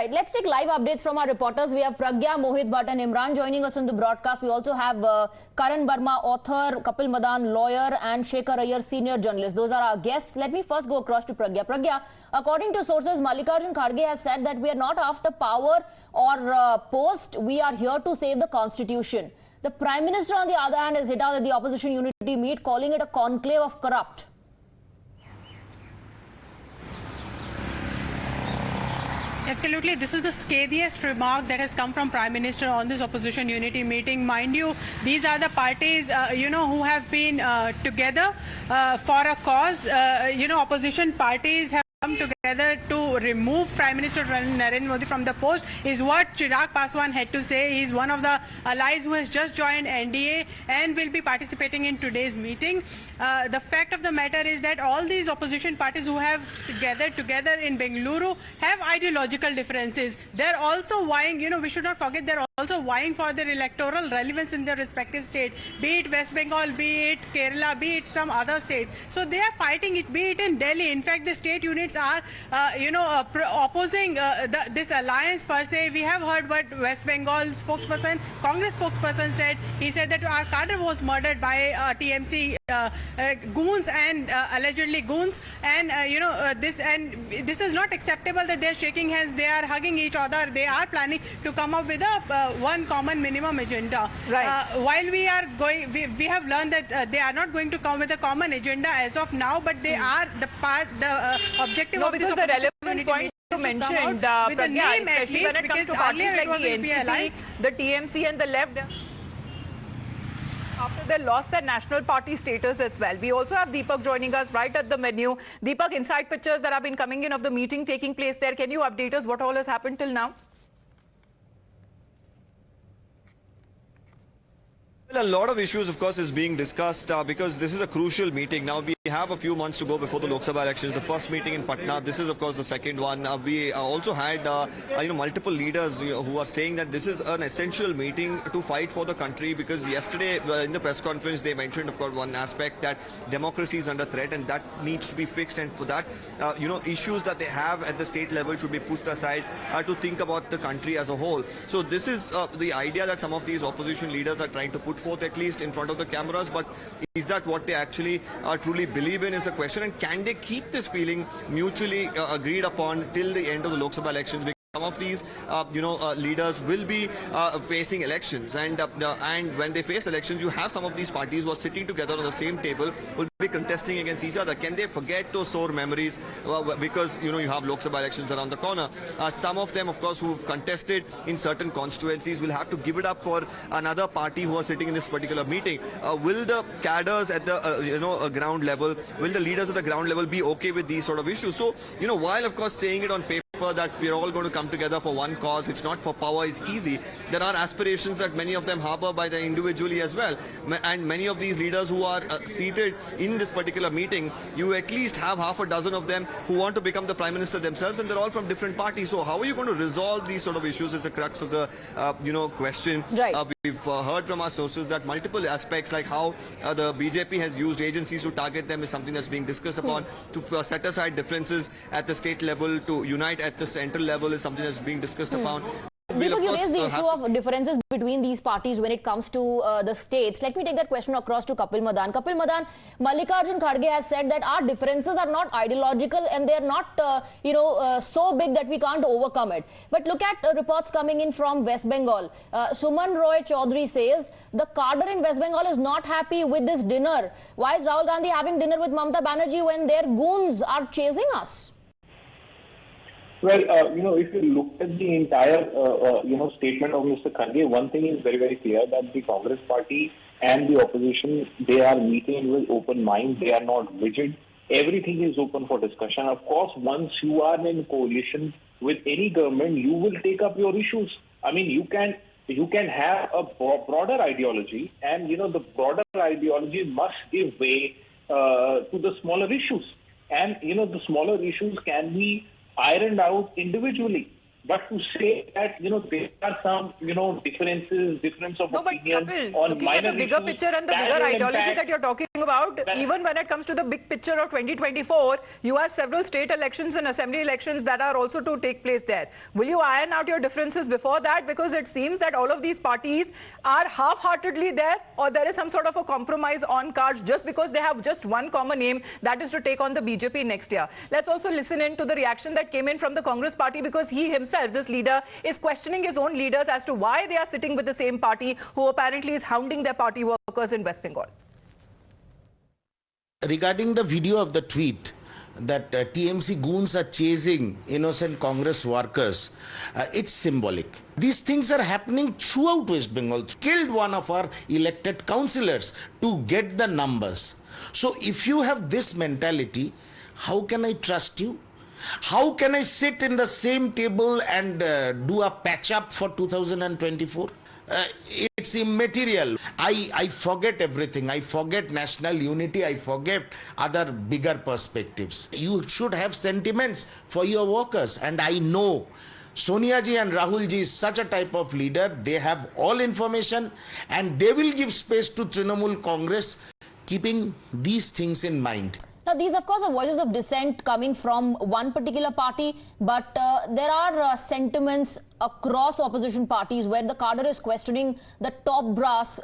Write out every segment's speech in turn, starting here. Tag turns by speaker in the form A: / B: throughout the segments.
A: Right, let's take live updates from our reporters. We have Pragya, Mohit Bhatt and Imran joining us on the broadcast. We also have Karan Verma, author, Kapil Madan, lawyer and Shekhar Iyer, senior journalist. Those are our guests. Let me first go across to Pragya. Pragya, according to sources, Mallikarjun Kharge has said that we are not after power or post. We are here to save the constitution. The Prime Minister, on the other hand, has hit out at the opposition unity meet, calling it a conclave of corrupt.
B: Absolutely. This is the scariest remark that has come from Prime Minister on this opposition unity meeting. Mind you, these are the parties, who have been together for a cause. Opposition parties have come together to remove Prime Minister Narendra Modi from the post, is what Chirag Paswan had to say. He is one of the allies who has just joined NDA and will be participating in today's meeting. The fact of the matter is that all these opposition parties who have gathered together in Bengaluru have ideological differences. They're also vying, we should not forget, they're also vying for their electoral relevance in their respective state, be it West Bengal, be it Kerala, be it some other states. So they are fighting it, be it in Delhi. In fact, the state units are, opposing this alliance per se. We have heard what West Bengal spokesperson, Congress spokesperson said. He said that our cadre was murdered by TMC goons and allegedly goons, and this is not acceptable that they are shaking hands, they are hugging each other. They are planning to come up with a one common minimum agenda.
C: Right.
B: While we are going, we have learned that they are not going to come with a common agenda as of now, but they are the objective of this
C: relevance point you mentioned, Pragya, especially when it comes to parties like the NCP, the TMC and the left, after they lost their national party status as well. We also have Deepak joining us right at the menu. Deepak, inside pictures that have been coming in of the meeting taking place there. Can you update us what all has happened till now?
D: Well, a lot of issues, of course, is being discussed because this is a crucial meeting. Now, we have a few months to go before the Lok Sabha elections. The first meeting in Patna, this is, of course, the second one. We also had, multiple leaders who are saying that this is an essential meeting to fight for the country, because yesterday in the press conference, they mentioned, of course, one aspect that democracy is under threat and that needs to be fixed. And for that, issues that they have at the state level should be pushed aside to think about the country as a whole. So this is the idea that some of these opposition leaders are trying to put forth, at least in front of the cameras. But is that what they actually truly believe in is the question, and can they keep this feeling mutually agreed upon till the end of the Lok Sabha elections? Some of these, leaders will be facing elections, and when they face elections, you have some of these parties who are sitting together on the same table, will be contesting against each other. Can they forget those sore memories because you have Lok Sabha elections around the corner? Some of them, of course, who've contested in certain constituencies will have to give it up for another party who are sitting in this particular meeting. Will the cadres at the ground level, will the leaders at the ground level be okay with these sort of issues? So while of course saying it on paper that we're all going to come together for one cause, it's not for power, is easy. There are aspirations that many of them harbor by the individually as well, and many of these leaders who are seated in this particular meeting, you at least have half a dozen of them who want to become the Prime Minister themselves, and they're all from different parties. So how are you going to resolve these sort of issues is the crux of the question.
A: Right.
D: We've heard from our sources that multiple aspects, like how the BJP has used agencies to target them, is something that's being discussed upon. To set aside differences at the state level, to unite at the central level, is something that's being discussed upon.
A: Deepak, you raised the issue of differences between these parties when it comes to the states. Let me take that question across to Kapil Madan. Kapil Madan, Mallikarjun Kharge has said that our differences are not ideological and they are not, so big that we can't overcome it. But look at reports coming in from West Bengal. Suman Roy Chaudhary says the cadre in West Bengal is not happy with this dinner. Why is Rahul Gandhi having dinner with Mamata Banerjee when their goons are chasing us?
E: Well, if you look at the entire, statement of Mr. Kharge, one thing is very, very clear, that the Congress party and the opposition, they are meeting with open mind. They are not rigid. Everything is open for discussion. Of course, once you are in coalition with any government, you will take up your issues. I mean, you can have a broader ideology, and, the broader ideology must give way to the smaller issues. And, the smaller issues can be ironed out individually. But to say that, there are some, difference of opinion
C: Kapil,
E: on
C: looking
E: minor
C: at the bigger
E: issues,
C: picture and the bigger ideology that you're talking about, even when it comes to the big picture of 2024, you have several state elections and assembly elections that are also to take place there. Will you iron out your differences before that? Because it seems that all of these parties are half-heartedly there, or there is some sort of a compromise on cards just because they have just one common aim, that is to take on the BJP next year. Let's also listen in to the reaction that came in from the Congress party, because he himself, this leader, is questioning his own leaders as to why they are sitting with the same party who apparently is hounding their party workers in West Bengal.
F: Regarding the video of the tweet that TMC goons are chasing innocent Congress workers, it's symbolic. These things are happening throughout West Bengal. Killed one of our elected councillors to get the numbers. So if you have this mentality, how can I trust you? How can I sit in the same table and do a patch up for 2024? It's immaterial. I forget everything. I forget national unity. I forget other bigger perspectives. You should have sentiments for your workers. And I know Sonia ji and Rahul ji is such a type of leader. They have all information and they will give space to Trinamool Congress, keeping these things in mind.
A: Now, these, of course, are voices of dissent coming from one particular party, but there are sentiments across opposition parties where the cadre is questioning the top brass,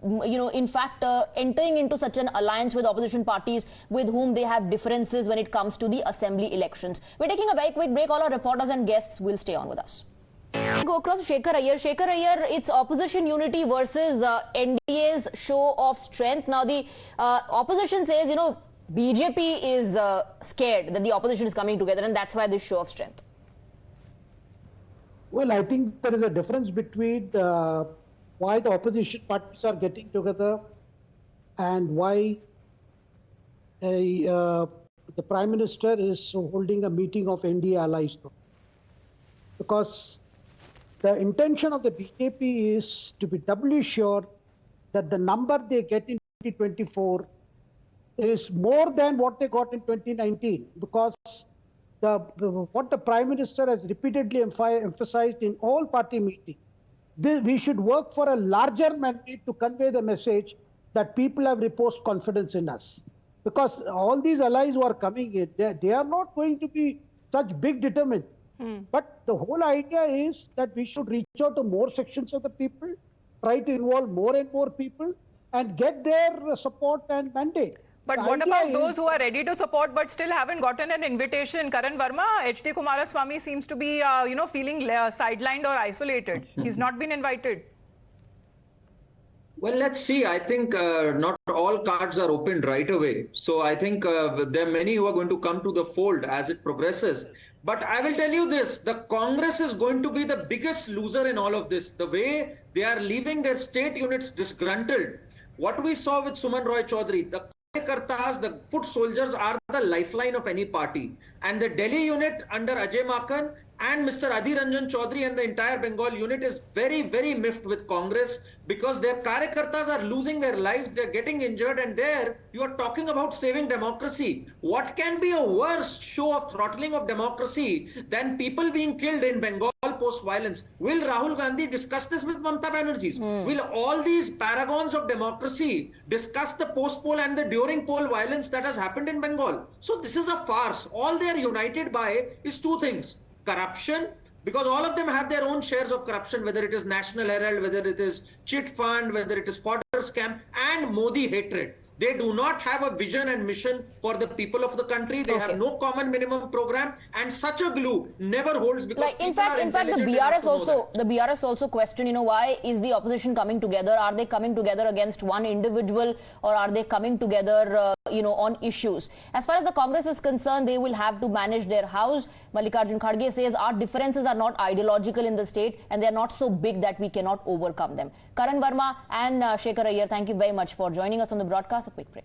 A: in fact, entering into such an alliance with opposition parties with whom they have differences when it comes to the assembly elections. We're taking a very quick break. All our reporters and guests will stay on with us. Go across to Shekhar Iyer. Shekhar Iyer, it's opposition unity versus NDA's show of strength. Now, the opposition says, BJP is scared that the opposition is coming together, and that's why this show of strength.
G: Well, I think there is a difference between why the opposition parties are getting together and why the Prime Minister is holding a meeting of NDA allies. Because the intention of the BJP is to be doubly sure that the number they get in 2024 is more than what they got in 2019, because what the Prime Minister has repeatedly emphasized in all party meetings, we should work for a larger mandate to convey the message that people have reposed confidence in us. Because all these allies who are coming in, they are not going to be such big determined. But the whole idea is that we should reach out to more sections of the people, try to involve more and more people, and get their support and mandate.
C: But what about those who are ready to support but still haven't gotten an invitation? Karan Verma, H.D. Kumaraswamy seems to be, feeling sidelined or isolated. He's not been invited.
H: Well, let's see. I think not all cards are opened right away. So I think there are many who are going to come to the fold as it progresses. But I will tell you this, the Congress is going to be the biggest loser in all of this. The way they are leaving their state units disgruntled. What we saw with Suman Roy Chaudhary, the Kartas, the foot soldiers are the lifeline of any party. And the Delhi unit under Ajay Makan and Mr. Adhir Ranjan Chaudhary and the entire Bengal unit is very, very miffed with Congress because their Karyakartas are losing their lives, they're getting injured, and there you are talking about saving democracy. What can be a worse show of throttling of democracy than people being killed in Bengal post-violence? Will Rahul Gandhi discuss this with Mamata Banerjee? Will all these paragons of democracy discuss the post-poll and the during-poll violence that has happened in Bengal? So this is a farce. All they are united by is two things. Corruption, because all of them have their own shares of corruption, whether it is National Herald, whether it is chit fund, whether it is fodder scam, and Modi hatred. They do not have a vision and mission for the people of the country. They have no common minimum program, and such a glue never holds because
A: in fact, the BRS also question, why is the opposition coming together? Are they coming together against one individual, or are they coming together, on issues? As far as the Congress is concerned, they will have to manage their house. Mallikarjun Kharge says our differences are not ideological in the state, and they are not so big that we cannot overcome them. Karan Verma and Shekhar Iyer, thank you very much for joining us on the broadcast. A quick break.